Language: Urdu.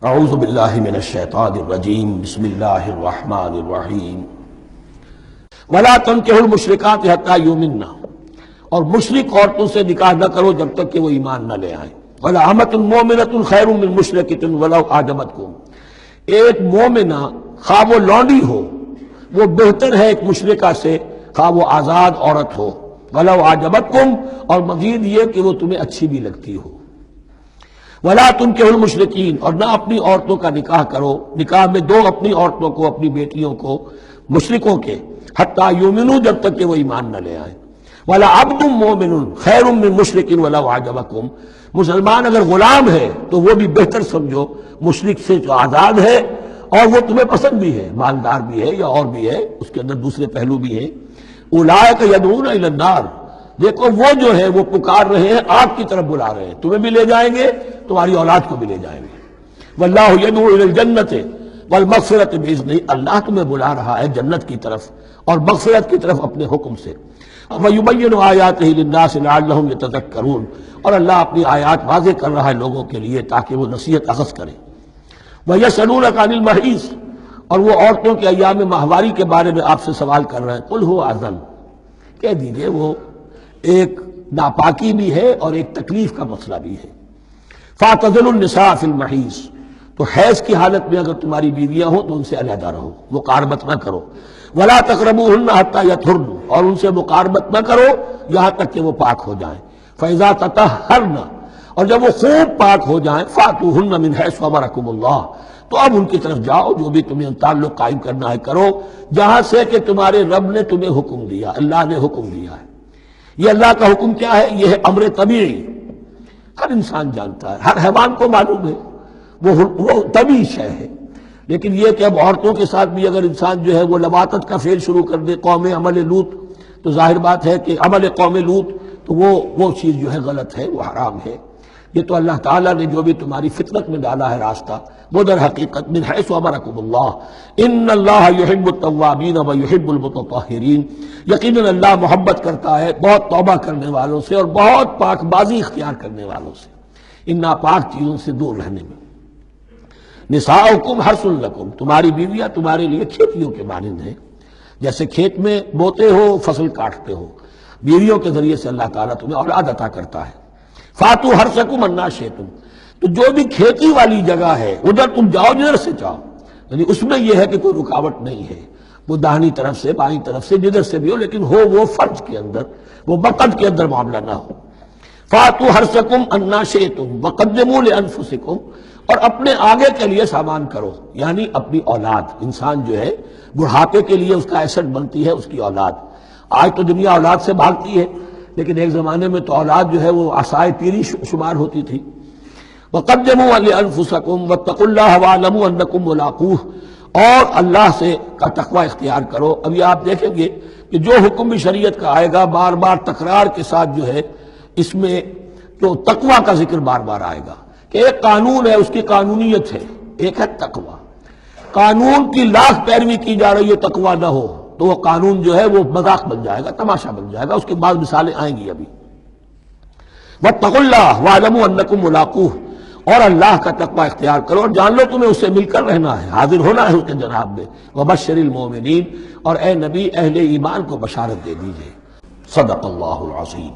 اعوذ باللہ من الشیطان الرجیم بسم اللہ الرحمن الرحیم ولا تنکحوا المشرکات حتی یؤمنن، اور مشرک عورتوں سے نکاح نہ کرو جب تک کہ وہ ایمان نہ لے آئیں۔ وَلَأَمَةٌ مُؤْمِنَةٌ خَيْرٌ مِّن مُشْرِكَةٍ وَلَوْ أَعْجَبَتْكُمْ، ایک مومنہ خواہ وہ لونڈی ہو وہ بہتر ہے ایک مشرکہ سے خواہ وہ آزاد عورت ہو، وَلَوْ أَعْجَبَتْكُمْ، اور مزید یہ کہ وہ تمہیں اچھی بھی لگتی ہو۔ وَلَا تُنكِحُوا الْمُشْرِكِينَ، اور نہ اپنی عورتوں کا نکاح کرو، نکاح میں دو اپنی عورتوں کو، اپنی بیٹیوں کو مشرکوں کے، حتیٰ یؤمنوا، جب تک کہ وہ ایمان نہ لے آئیں۔ وَلَعَبْدٌ مُّؤْمِنٌ خَيْرٌ مِّن مُشْرِكٍ وَلَوْ أَعْجَبَكُمْ، مسلمان اگر غلام ہے تو وہ بھی بہتر سمجھو مشرک سے جو آزاد ہے اور وہ تمہیں پسند بھی ہے، مالدار بھی ہے یا اور بھی ہے، اس کے اندر دوسرے پہلو بھی ہیں۔ اولئک یدعون الی النار، دیکھو وہ جو ہے وہ پکار رہے ہیں، آگ کی طرف بلا رہے ہیں، تمہیں بھی لے جائیں گے، تمہاری اولاد کو بھی لے جائیں گے۔ واللہ یدعو الی الجنۃ والمغفرۃ باذنہ، اللہ تمہیں بلا رہا ہے جنت کی طرف اور مغفرت کی طرف اپنے حکم سے۔ وَيُبَيِّنُ آیاتہ للناس لعلہم یتذکرون، اور اللہ اپنی آیات واضح کر رہا ہے لوگوں کے لیے تاکہ وہ نصیحت اخذ کریں۔ وَيَسْأَلُونَکَ عَنِ الْمَحِیض، اور وہ عورتوں کے ایام ماہواری کے بارے میں آپ سے سوال کر رہے ہیں۔ قُلْ هُوَ اذًا، کہہ دیجئے وہ ایک ناپاکی بھی ہے اور ایک تکلیف کا مسئلہ بھی ہے۔ فَاعْتَزِلُوا النِّسَاءَ فِي الْمَحِیض، تو حیض کی حالت میں اگر تمہاری بیویاں ہوں تو ان سے علیحدہ رہو، مقاربت نہ کرو۔ وَلَا تَقْرَبُوهُنَّ حَتَّى يَطْهُرْنَ، اور ان سے مقاربت نہ کرو یہاں تک کہ وہ پاک ہو جائیں۔ فَإِذَا تَطَهَّرْنَ، اور جب وہ خوب پاک ہو جائیں، فَأْتُوهُنَّ مِنْ حَيْثُ أَمَرَكُمُ اللَّهُ، تو اب ان کی طرف جاؤ، جو بھی تمہیں تعلق قائم کرنا ہے کرو، جہاں سے کہ تمہارے رب نے تمہیں حکم دیا، اللہ نے حکم دیا ہے۔ یہ اللہ کا حکم کیا ہے؟ یہ ہے امر طبیعی، ہر انسان جانتا ہے، ہر حیوان کو معلوم ہے، وہ طبیعی شے ہے۔ لیکن یہ کہ اب عورتوں کے ساتھ بھی اگر انسان جو ہے وہ لواطت کا فعل شروع کر دے، قوم عمل لوط، تو ظاہر بات ہے کہ عمل قوم لوط تو وہ چیز جو ہے غلط ہے، وہ حرام ہے۔ یہ تو اللہ تعالیٰ نے جو بھی تمہاری فطرت میں ڈالا ہے راستہ، وہ در حقیقت من حیث امرکم اللہ، ان اللہ یحب التوابین ویحب المتطہرین، یقیناً اللہ محبت کرتا ہے بہت توبہ کرنے والوں سے اور بہت پاک بازی اختیار کرنے والوں سے، ان ناپاک چیزوں سے دور رہنے میں۔ نساؤکم حرث لکم، تمہاری بیویاں تمہارے لیے کھیتیوں کے مانند ہیں، جیسے کھیت میں بوتے ہو، فصل کاٹتے ہو، بیویوں کے ذریعے سے اللہ تعالیٰ تمہیں اولاد عطا کرتا ہے۔ فاتو حرثکم انا شئتم، تو جو بھی کھیتی والی جگہ ہے ادھر تم جاؤ جدھر سے چاہو، یعنی اس میں یہ ہے کہ کوئی رکاوٹ نہیں ہے، وہ داہنی طرف سے بائیں طرف سے جدھر سے بھی ہو، لیکن ہو وہ فرض کے اندر، وہ وقت کے اندر معاملہ نہ ہو۔ فاتو حرثکم انا شئتم وقدموا لانفسکم، اور اپنے آگے کے لیے سامان کرو، یعنی اپنی اولاد۔ انسان جو ہے بڑھاپے کے لیے اس کا ایسٹ بنتی ہے اس کی اولاد۔ آج تو دنیا اولاد سے بھاگتی ہے، لیکن ایک زمانے میں تو اولاد جو ہے وہ عصائے پیری شمار ہوتی تھی۔ وَقَدِّمُوا لِأَنفُسَكُمْ وَاتَّقُوا اللَّهَ وَاعْلَمُوا أَنَّكُمْ مُلَاقُوهُ، اور اللہ سے کا تقوی اختیار کرو۔ اب یہ آپ دیکھیں گے کہ جو حکم بھی شریعت کا آئے گا بار بار تکرار کے ساتھ جو ہے اس میں تو تقوی کا ذکر بار بار آئے گا، کہ ایک قانون ہے اس کی قانونیت ہے، ایک ہے تقوی۔ قانون کی لاکھ پیروی کی جا رہی ہے، تقوی نہ ہو تو وہ قانون جو ہے وہ مذاق بن جائے گا، تماشا بن جائے گا، اس کے بعد مثالیں آئیں گی ابھی۔ وَاتَّقُوا اللَّهَ وَاعْلَمُوا أَنَّكُمْ مُلَاقُوهُ، اور اللہ کا تقوی اختیار کرو اور جان لو تمہیں اس سے مل کر رہنا ہے، حاضر ہونا ہے اس کے جناب میں۔ وَبَشِّرِ الْمُؤْمِنِينَ، اور اے نبی اہل ایمان کو بشارت دے دیجئے۔ صدق اللہ العظیم۔